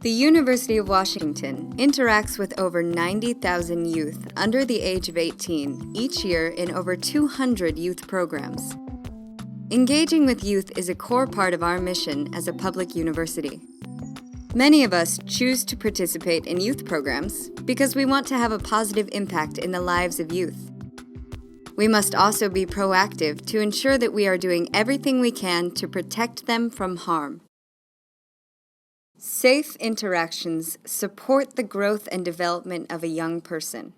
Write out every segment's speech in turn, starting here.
The University of Washington interacts with over 90,000 youth under the age of 18 each year in over 200 youth programs. Engaging with youth is a core part of our mission as a public university. Many of us choose to participate in youth programs because we want to have a positive impact in the lives of youth. We must also be proactive to ensure that we are doing everything we can to protect them from harm. Safe interactions support the growth and development of a young person.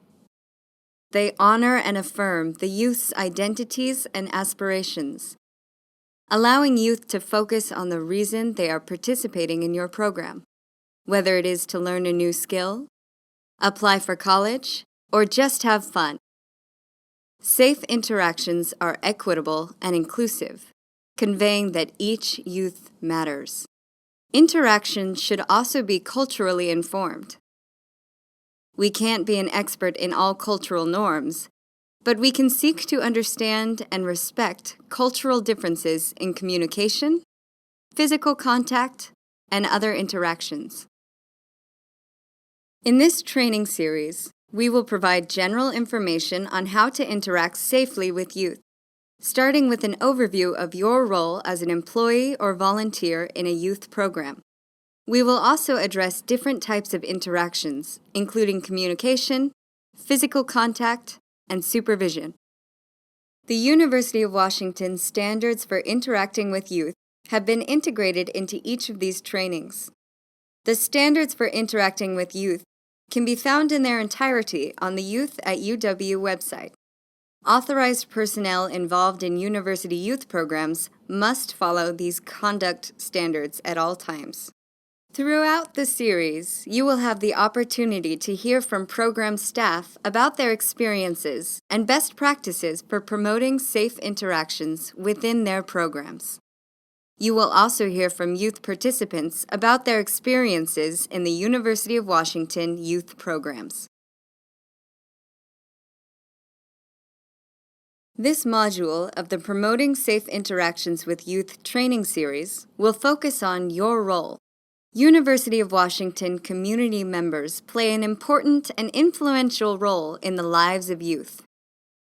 They honor and affirm the youth's identities and aspirations, allowing youth to focus on the reason they are participating in your program, whether it is to learn a new skill, apply for college, or just have fun. Safe interactions are equitable and inclusive, conveying that each youth matters. Interaction should also be culturally informed. We can't be an expert in all cultural norms, but we can seek to understand and respect cultural differences in communication, physical contact, and other interactions. In this training series, we will provide general information on how to interact safely with youth, starting with an overview of your role as an employee or volunteer in a youth program. We will also address different types of interactions, including communication, physical contact, and supervision. The University of Washington standards for interacting with youth have been integrated into each of these trainings. The standards for interacting with youth can be found in their entirety on the Youth at UW website. Authorized personnel involved in university youth programs must follow these conduct standards at all times. Throughout the series, you will have the opportunity to hear from program staff about their experiences and best practices for promoting safe interactions within their programs. You will also hear from youth participants about their experiences in the University of Washington youth programs. This module of the Promoting Safe Interactions with Youth training series will focus on your role. University of Washington community members play an important and influential role in the lives of youth.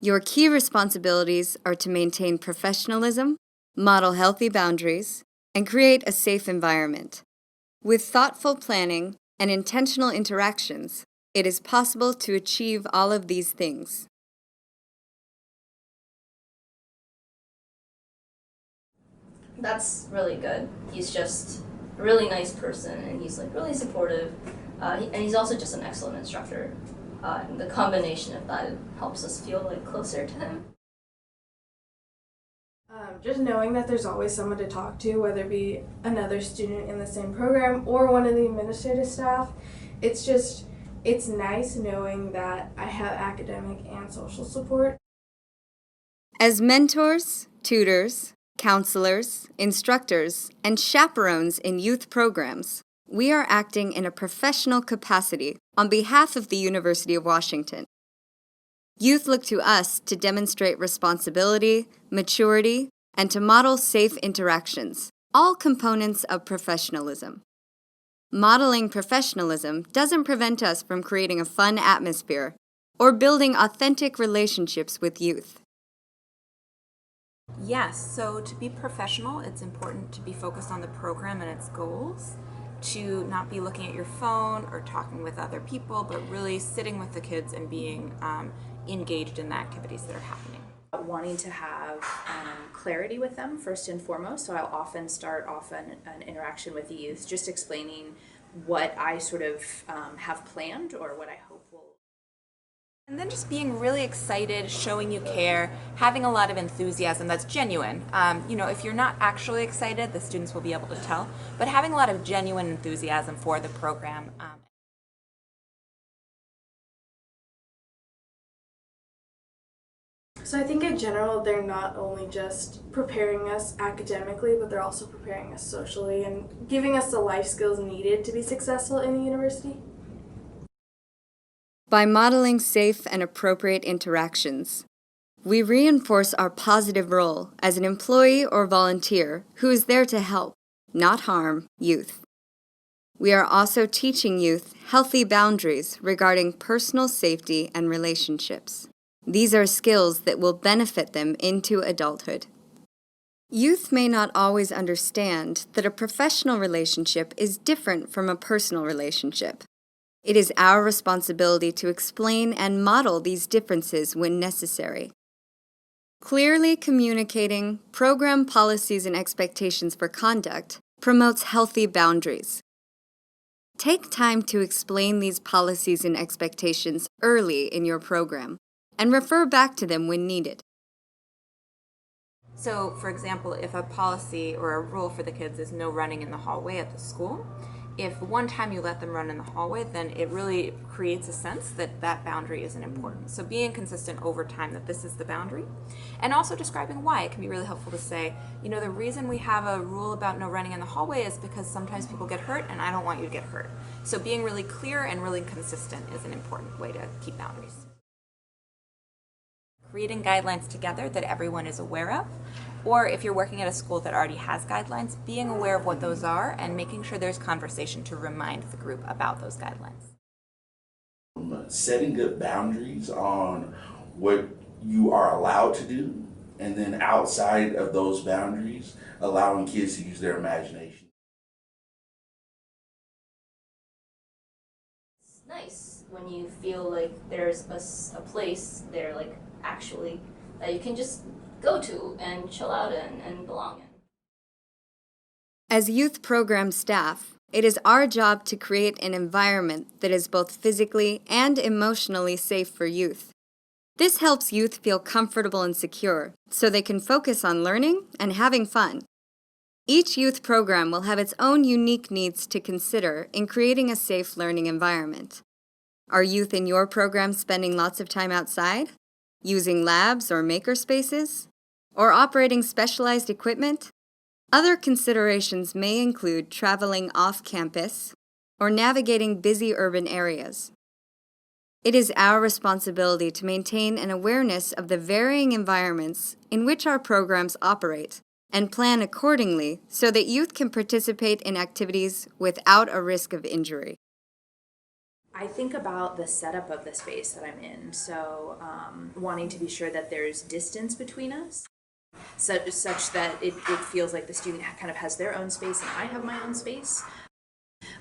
Your key responsibilities are to maintain professionalism, model healthy boundaries, and create a safe environment. With thoughtful planning and intentional interactions, it is possible to achieve all of these things. That's really good. He's just a really nice person, and he's like really supportive, and he's also just an excellent instructor. And the combination of that helps us feel like closer to him. Just knowing that there's always someone to talk to, whether it be another student in the same program or one of the administrative staff, it's nice knowing that I have academic and social support. As mentors, tutors, counselors, instructors, and chaperones in youth programs, we are acting in a professional capacity on behalf of the University of Washington. Youth look to us to demonstrate responsibility, maturity, and to model safe interactions, all components of professionalism. Modeling professionalism doesn't prevent us from creating a fun atmosphere or building authentic relationships with youth. Yes, so to be professional, it's important to be focused on the program and its goals, to not be looking at your phone or talking with other people, but really sitting with the kids and being engaged in the activities that are happening. Wanting to have clarity with them first and foremost, so I'll often start off an interaction with the youth just explaining what I sort of have planned or what I hope will. And then just being really excited, showing you care, having a lot of enthusiasm that's genuine. If you're not actually excited, the students will be able to tell, but having a lot of genuine enthusiasm for the program. So I think in general, they're not only just preparing us academically, but they're also preparing us socially and giving us the life skills needed to be successful in the university. By modeling safe and appropriate interactions, we reinforce our positive role as an employee or volunteer who is there to help, not harm, youth. We are also teaching youth healthy boundaries regarding personal safety and relationships. These are skills that will benefit them into adulthood. Youth may not always understand that a professional relationship is different from a personal relationship. It is our responsibility to explain and model these differences when necessary. Clearly communicating program policies and expectations for conduct promotes healthy boundaries. Take time to explain these policies and expectations early in your program and refer back to them when needed. So, for example, if a policy or a rule for the kids is no running in the hallway at the school, if one time you let them run in the hallway, then it really creates a sense that that boundary isn't important. So being consistent over time that this is the boundary, and also describing why. It can be really helpful to say, the reason we have a rule about no running in the hallway is because sometimes people get hurt and I don't want you to get hurt. So being really clear and really consistent is an important way to keep boundaries. Creating guidelines together that everyone is aware of, or if you're working at a school that already has guidelines, being aware of what those are and making sure there's conversation to remind the group about those guidelines. Setting good boundaries on what you are allowed to do, and then outside of those boundaries, allowing kids to use their imagination. It's nice when you feel like there's a place there, like actually, that you can just go to and chill out in and belong in. As youth program staff, it is our job to create an environment that is both physically and emotionally safe for youth. This helps youth feel comfortable and secure so they can focus on learning and having fun. Each youth program will have its own unique needs to consider in creating a safe learning environment. Are youth in your program spending lots of time outside, using labs or maker spaces, or operating specialized equipment? Other considerations may include traveling off campus or navigating busy urban areas. It is our responsibility to maintain an awareness of the varying environments in which our programs operate and plan accordingly so that youth can participate in activities without a risk of injury. I think about the setup of the space that I'm in, so wanting to be sure that there's distance between us, such that it feels like the student kind of has their own space and I have my own space.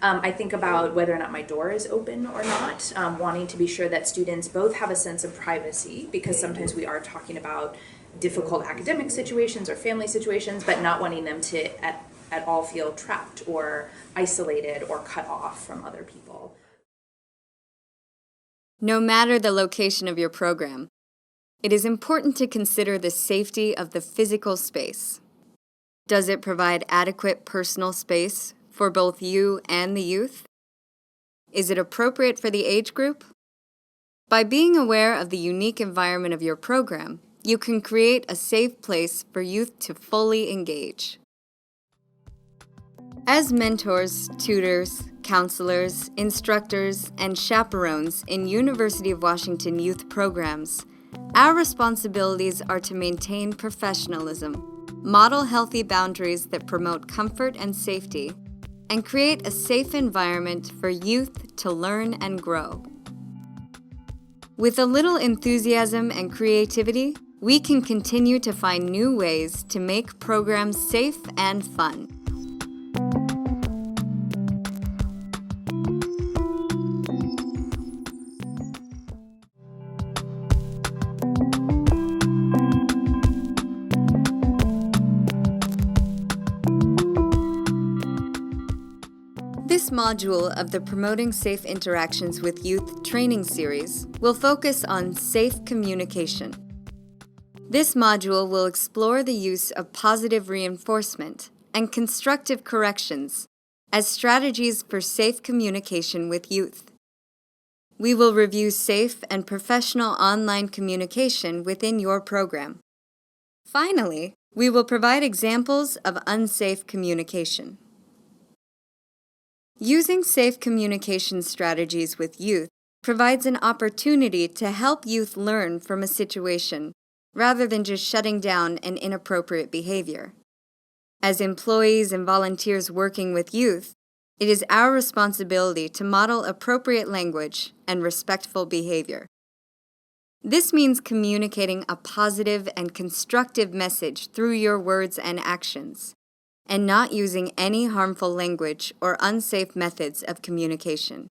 I think about whether or not my door is open or not, wanting to be sure that students both have a sense of privacy, because sometimes we are talking about difficult academic situations or family situations, but not wanting them to at all feel trapped or isolated or cut off from other people. No matter the location of your program, it is important to consider the safety of the physical space. Does it provide adequate personal space for both you and the youth? Is it appropriate for the age group? By being aware of the unique environment of your program, you can create a safe place for youth to fully engage. As mentors, tutors, counselors, instructors, and chaperones in University of Washington youth programs, our responsibilities are to maintain professionalism, model healthy boundaries that promote comfort and safety, and create a safe environment for youth to learn and grow. With a little enthusiasm and creativity, we can continue to find new ways to make programs safe and fun. This module of the Promoting Safe Interactions with Youth training series will focus on safe communication. This module will explore the use of positive reinforcement and constructive corrections as strategies for safe communication with youth. We will review safe and professional online communication within your program. Finally, we will provide examples of unsafe communication. Using safe communication strategies with youth provides an opportunity to help youth learn from a situation rather than just shutting down an inappropriate behavior. As employees and volunteers working with youth, It is our responsibility to model appropriate language and respectful behavior. This means communicating a positive and constructive message through your words and actions, and not using any harmful language or unsafe methods of communication.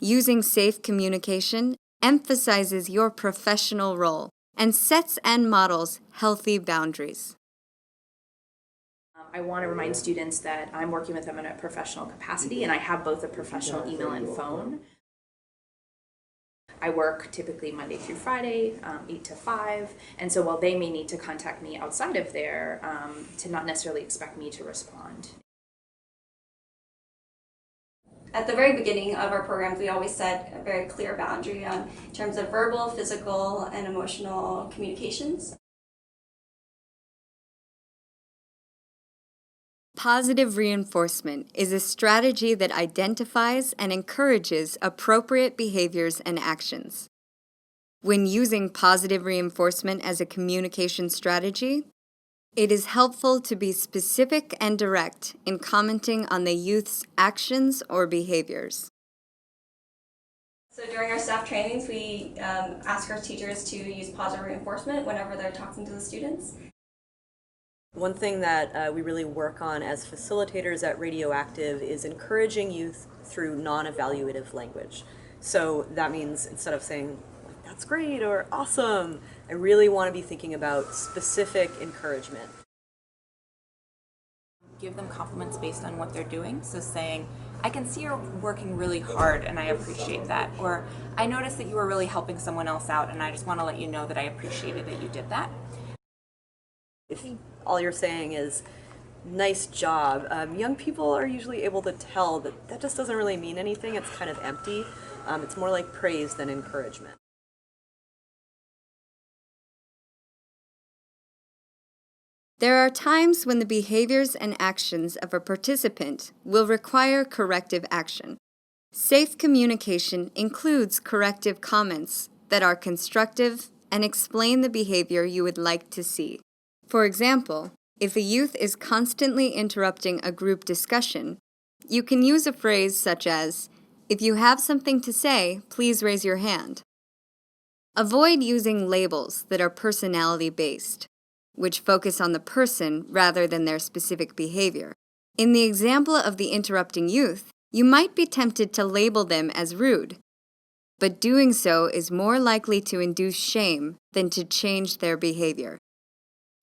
Using safe communication emphasizes your professional role and sets and models healthy boundaries. I want to remind students that I'm working with them in a professional capacity, and I have both a professional email and phone. I work typically Monday through Friday, 8 to 5, and so while they may need to contact me outside of there, to not necessarily expect me to respond. At the very beginning of our programs, we always set a very clear boundary in terms of verbal, physical, and emotional communications. Positive reinforcement is a strategy that identifies and encourages appropriate behaviors and actions. When using positive reinforcement as a communication strategy, it is helpful to be specific and direct in commenting on the youth's actions or behaviors. So during our staff trainings, we ask our teachers to use positive reinforcement whenever they're talking to the students. One thing that we really work on as facilitators at Radioactive is encouraging youth through non-evaluative language. So that means instead of saying, like, that's great or awesome, I really want to be thinking about specific encouragement. Give them compliments based on what they're doing. So saying, I can see you're working really hard and I appreciate that. Or I noticed that you were really helping someone else out and I just want to let you know that I appreciated that you did that. If all you're saying is, nice job, young people are usually able to tell that that just doesn't really mean anything. It's kind of empty. It's more like praise than encouragement. There are times when the behaviors and actions of a participant will require corrective action. Safe communication includes corrective comments that are constructive and explain the behavior you would like to see. For example, if a youth is constantly interrupting a group discussion, you can use a phrase such as, "If you have something to say, please raise your hand." Avoid using labels that are personality-based, which focus on the person rather than their specific behavior. In the example of the interrupting youth, you might be tempted to label them as rude, but doing so is more likely to induce shame than to change their behavior.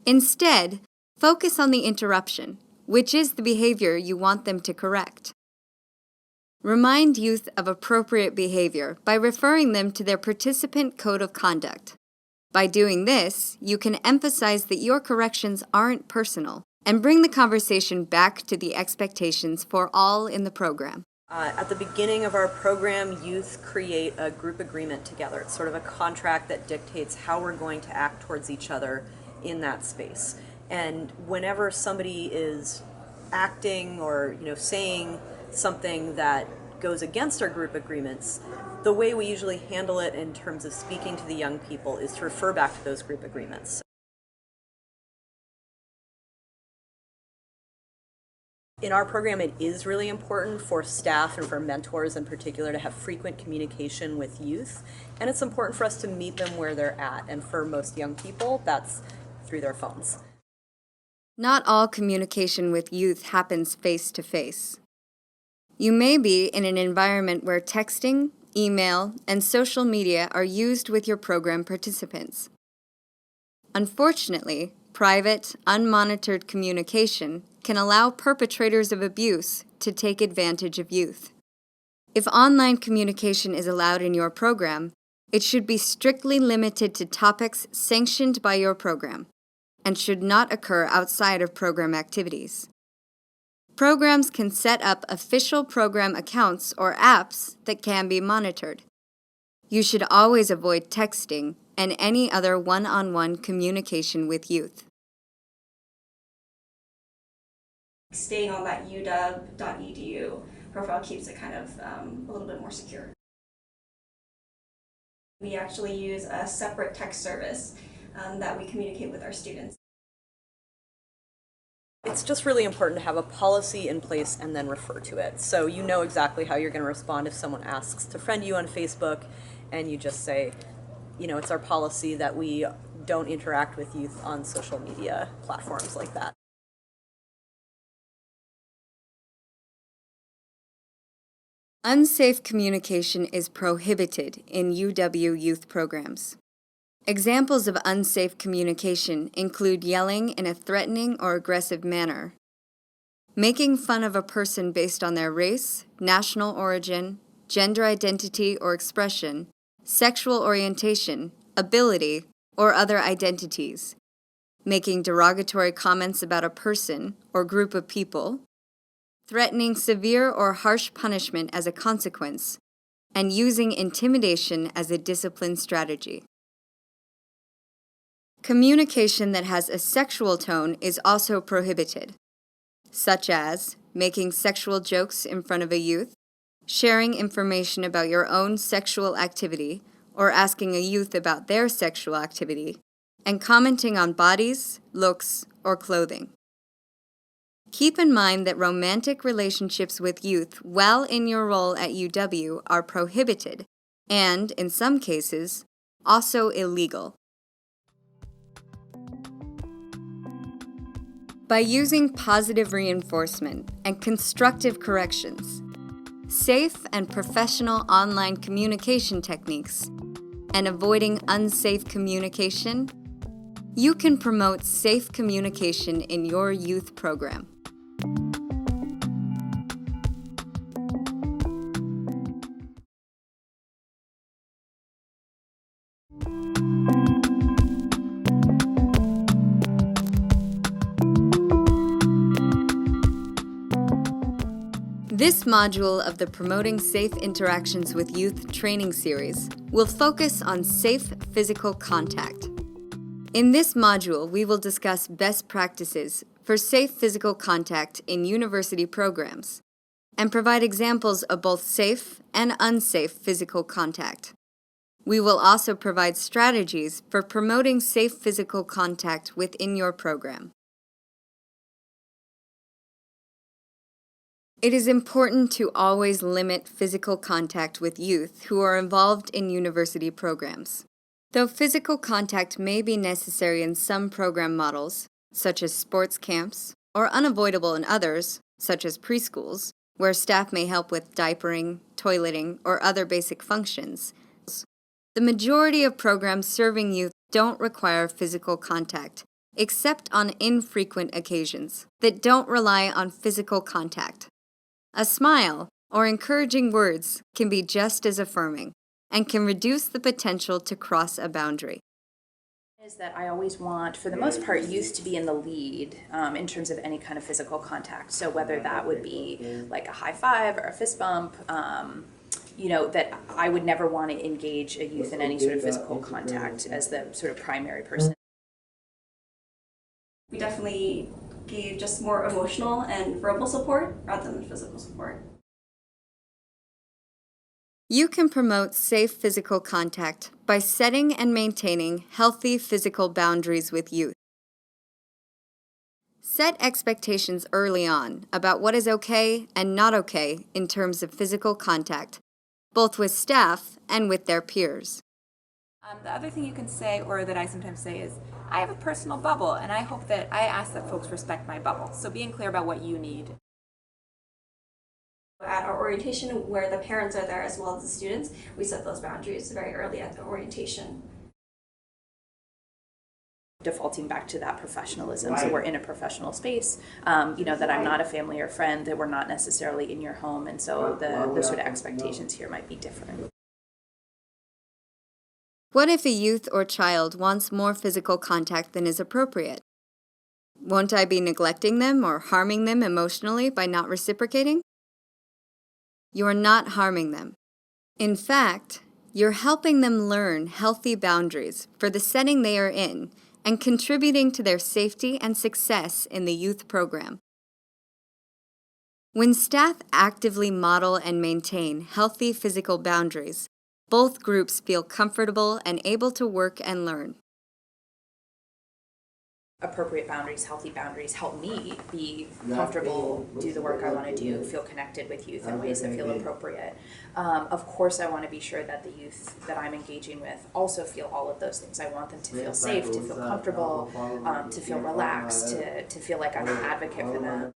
Instead, focus on the interruption, which is the behavior you want them to correct. Remind youth of appropriate behavior by referring them to their participant code of conduct. By doing this, you can emphasize that your corrections aren't personal and bring the conversation back to the expectations for all in the program. At the beginning of our program, youth create a group agreement together. It's sort of a contract that dictates how we're going to act towards each other in that space. And whenever somebody is acting or saying something that goes against our group agreements, the way we usually handle it in terms of speaking to the young people is to refer back to those group agreements. In our program, it is really important for staff and for mentors in particular to have frequent communication with youth, and it's important for us to meet them where they're at, and for most young people, that's through their phones. Not all communication with youth happens face-to-face. You may be in an environment where texting, email, and social media are used with your program participants. Unfortunately, private, unmonitored communication can allow perpetrators of abuse to take advantage of youth. If online communication is allowed in your program, it should be strictly limited to topics sanctioned by your program and should not occur outside of program activities. Programs can set up official program accounts or apps that can be monitored. You should always avoid texting and any other one-on-one communication with youth. Staying on that uw.edu profile keeps it kind of a little bit more secure. We actually use a separate text service that we communicate with our students. It's just really important to have a policy in place and then refer to it. So you know exactly how you're going to respond if someone asks to friend you on Facebook, and you just say, you know, it's our policy that we don't interact with youth on social media platforms like that. Unsafe communication is prohibited in UW youth programs. Examples of unsafe communication include yelling in a threatening or aggressive manner, making fun of a person based on their race, national origin, gender identity or expression, sexual orientation, ability, or other identities, making derogatory comments about a person or group of people, threatening severe or harsh punishment as a consequence, and using intimidation as a discipline strategy. Communication that has a sexual tone is also prohibited, such as making sexual jokes in front of a youth, sharing information about your own sexual activity, or asking a youth about their sexual activity, and commenting on bodies, looks, or clothing. Keep in mind that romantic relationships with youth while in your role at UW are prohibited and, in some cases, also illegal. By using positive reinforcement and constructive corrections, safe and professional online communication techniques, and avoiding unsafe communication, you can promote safe communication in your youth program. This module of the Promoting Safe Interactions with Youth training series will focus on safe physical contact. In this module, we will discuss best practices for safe physical contact in university programs and provide examples of both safe and unsafe physical contact. We will also provide strategies for promoting safe physical contact within your program. It is important to always limit physical contact with youth who are involved in university programs. Though physical contact may be necessary in some program models, such as sports camps, or unavoidable in others, such as preschools, where staff may help with diapering, toileting, or other basic functions, the majority of programs serving youth don't require physical contact, except on infrequent occasions that don't rely on physical contact. A smile or encouraging words can be just as affirming and can reduce the potential to cross a boundary. Is that I always want, for the most part, youth to be in the lead in terms of any kind of physical contact. So whether that would be like a high five or a fist bump, that I would never want to engage a youth in any sort of physical contact as the sort of primary person. We definitely gave just more emotional and verbal support rather than physical support. You can promote safe physical contact by setting and maintaining healthy physical boundaries with youth. Set expectations early on about what is okay and not okay in terms of physical contact, both with staff and with their peers. The other thing you can say, or that I sometimes say, is I have a personal bubble, and I hope that I ask that folks respect my bubble. So being clear about what you need. At our orientation, where the parents are there as well as the students, we set those boundaries very early at the orientation. Defaulting back to that professionalism. So we're in a professional space, that I'm not a family or friend, that we're not necessarily in your home, and so the sort of expectations here might be different. What if a youth or child wants more physical contact than is appropriate? Won't I be neglecting them or harming them emotionally by not reciprocating? You are not harming them. In fact, you're helping them learn healthy boundaries for the setting they are in and contributing to their safety and success in the youth program. When staff actively model and maintain healthy physical boundaries, both groups feel comfortable and able to work and learn. appropriate boundaries, healthy boundaries help me be comfortable, do the work I want to do, feel connected with youth in ways that feel appropriate. Of course, I want to be sure that the youth that I'm engaging with also feel all of those things. I want them to feel safe, to feel comfortable, to feel relaxed, to feel like I'm an advocate for them.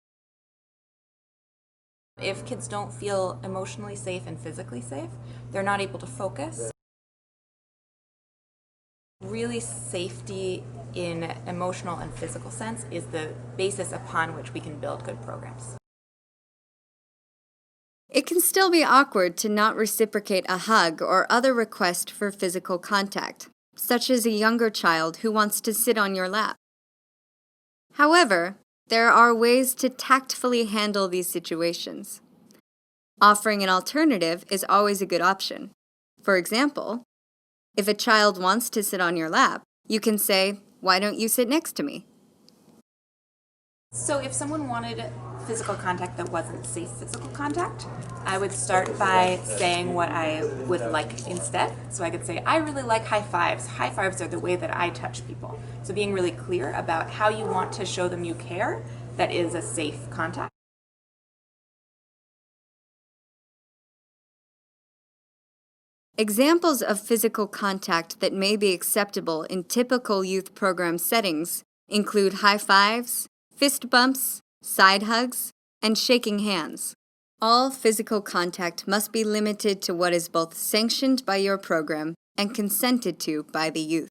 If kids don't feel emotionally safe and physically safe, they're not able to focus. Really, safety in emotional and physical sense is the basis upon which we can build good programs. It can still be awkward to not reciprocate a hug or other request for physical contact, such as a younger child who wants to sit on your lap. However, there are ways to tactfully handle these situations. Offering an alternative is always a good option. For example, if a child wants to sit on your lap, you can say, "Why don't you sit next to me?" So if someone wanted physical contact that wasn't safe physical contact, I would start by saying what I would like instead. So I could say, I really like high fives. High fives are the way that I touch people. So being really clear about how you want to show them you care, that is a safe contact. Examples of physical contact that may be acceptable in typical youth program settings include high fives, fist bumps, side hugs, and shaking hands. All physical contact must be limited to what is both sanctioned by your program and consented to by the youth.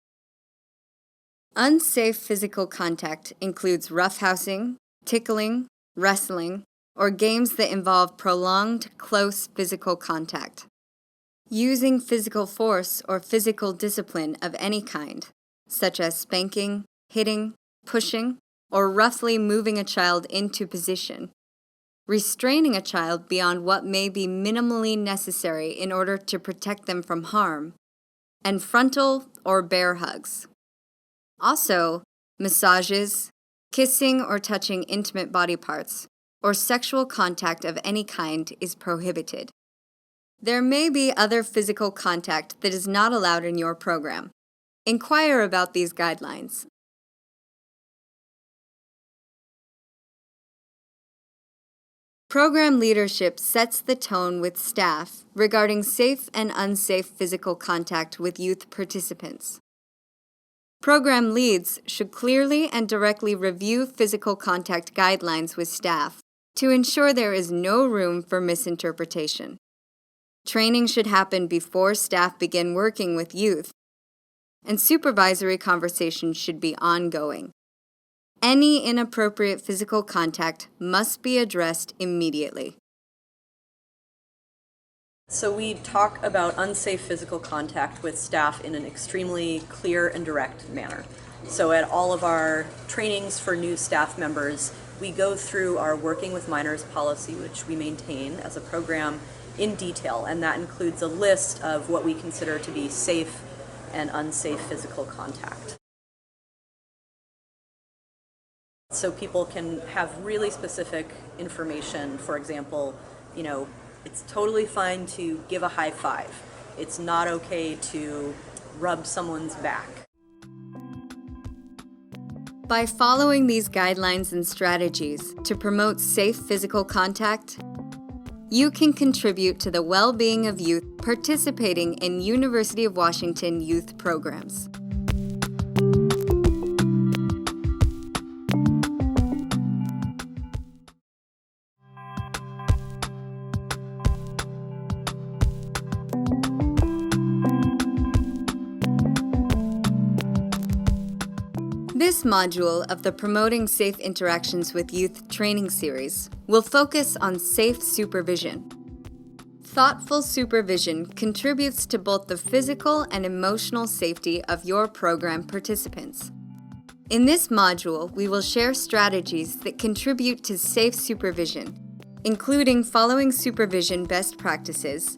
Unsafe physical contact includes roughhousing, tickling, wrestling, or games that involve prolonged, close physical contact. Using physical force or physical discipline of any kind, such as spanking, hitting, pushing, or roughly moving a child into position. Restraining a child beyond what may be minimally necessary in order to protect them from harm. And frontal or bear hugs. Also, massages, kissing or touching intimate body parts, or sexual contact of any kind is prohibited. There may be other physical contact that is not allowed in your program. Inquire about these guidelines. Program leadership sets the tone with staff regarding safe and unsafe physical contact with youth participants. Program leads should clearly and directly review physical contact guidelines with staff to ensure there is no room for misinterpretation. Training should happen before staff begin working with youth, and supervisory conversations should be ongoing. Any inappropriate physical contact must be addressed immediately. So we talk about unsafe physical contact with staff in an extremely clear and direct manner. So at all of our trainings for new staff members, we go through our Working with Minors policy, which we maintain as a program in detail, and that includes a list of what we consider to be safe and unsafe physical contact. So people can have really specific information. For example, it's totally fine to give a high five. It's not okay to rub someone's back. By following these guidelines and strategies to promote safe physical contact, you can contribute to the well-being of youth participating in University of Washington youth programs. This module of the Promoting Safe Interactions with Youth training series will focus on safe supervision. Thoughtful supervision contributes to both the physical and emotional safety of your program participants. In this module, we will share strategies that contribute to safe supervision, including following supervision best practices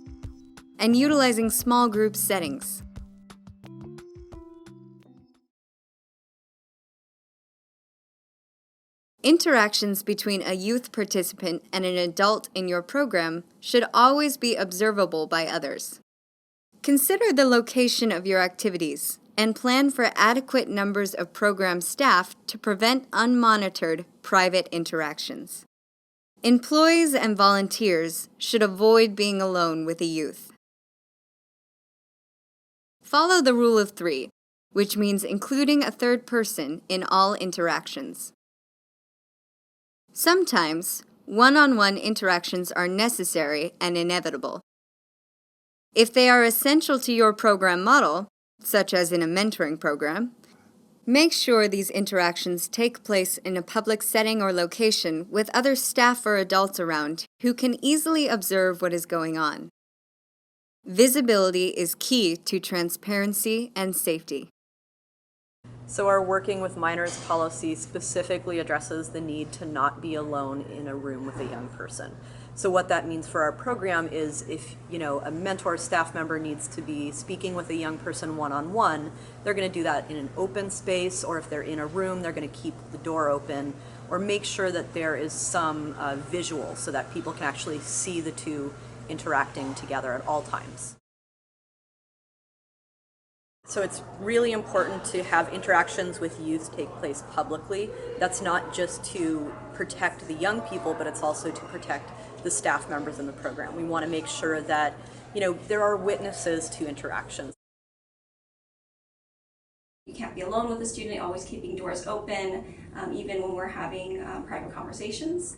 and utilizing small group settings. Interactions between a youth participant and an adult in your program should always be observable by others. Consider the location of your activities and plan for adequate numbers of program staff to prevent unmonitored private interactions. Employees and volunteers should avoid being alone with a youth. Follow the rule of 3, which means including a third person in all interactions. Sometimes, one-on-one interactions are necessary and inevitable. If they are essential to your program model, such as in a mentoring program, make sure these interactions take place in a public setting or location with other staff or adults around who can easily observe what is going on. Visibility is key to transparency and safety. So our Working with Minors policy specifically addresses the need to not be alone in a room with a young person. So what that means for our program is if, a mentor staff member needs to be speaking with a young person one-on-one, they're going to do that in an open space, or if they're in a room, they're going to keep the door open, or make sure that there is some visual so that people can actually see the two interacting together at all times. So it's really important to have interactions with youth take place publicly. That's not just to protect the young people, but it's also to protect the staff members in the program. We want to make sure that, there are witnesses to interactions. You can't be alone with a student, always keeping doors open, even when we're having private conversations.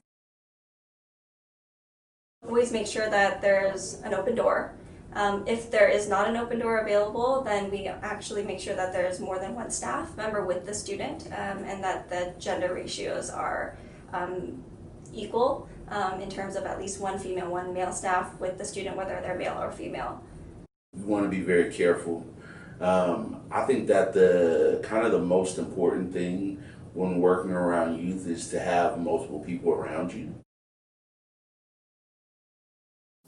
Always make sure that there's an open door. If there is not an open door available, then we actually make sure that there's more than one staff member with the student, and that the gender ratios are equal in terms of at least one female, one male staff with the student, whether they're male or female. You want to be very careful. I think that the most important thing when working around youth is to have multiple people around you.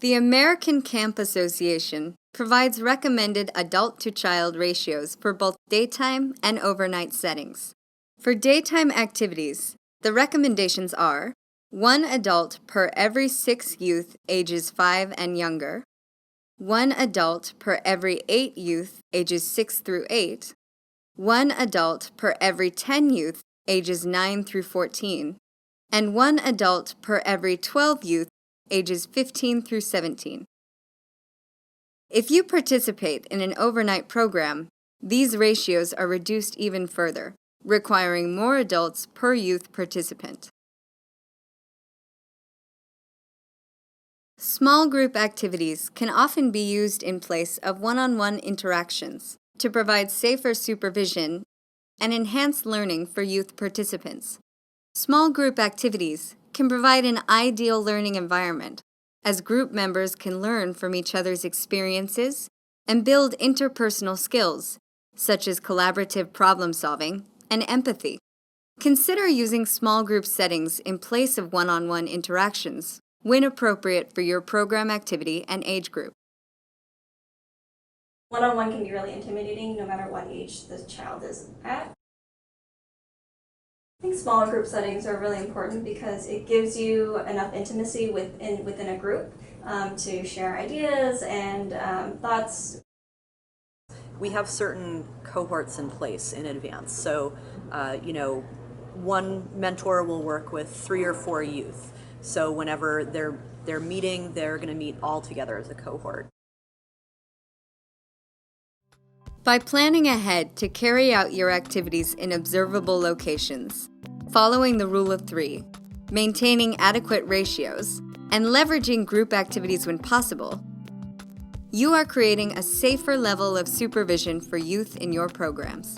The American Camp Association provides recommended adult-to-child ratios for both daytime and overnight settings. For daytime activities, the recommendations are 1 adult per every 6 youth ages 5 and younger, 1 adult per every 8 youth ages 6 through 8, 1 adult per every 10 youth ages 9 through 14, and 1 adult per every 12 youth ages 15 through 17. If you participate in an overnight program, these ratios are reduced even further, requiring more adults per youth participant. Small group activities can often be used in place of one-on-one interactions to provide safer supervision and enhance learning for youth participants. Small group activities can provide an ideal learning environment, as group members can learn from each other's experiences and build interpersonal skills, such as collaborative problem-solving and empathy. Consider using small group settings in place of one-on-one interactions when appropriate for your program activity and age group. One-on-one can be really intimidating no matter what age the child is at. I think smaller group settings are really important because it gives you enough intimacy within a group to share ideas and thoughts. We have certain cohorts in place in advance. So, one mentor will work with 3 or 4 youth. So whenever they're meeting, they're going to meet all together as a cohort. By planning ahead to carry out your activities in observable locations, following the rule of 3, maintaining adequate ratios, and leveraging group activities when possible, you are creating a safer level of supervision for youth in your programs.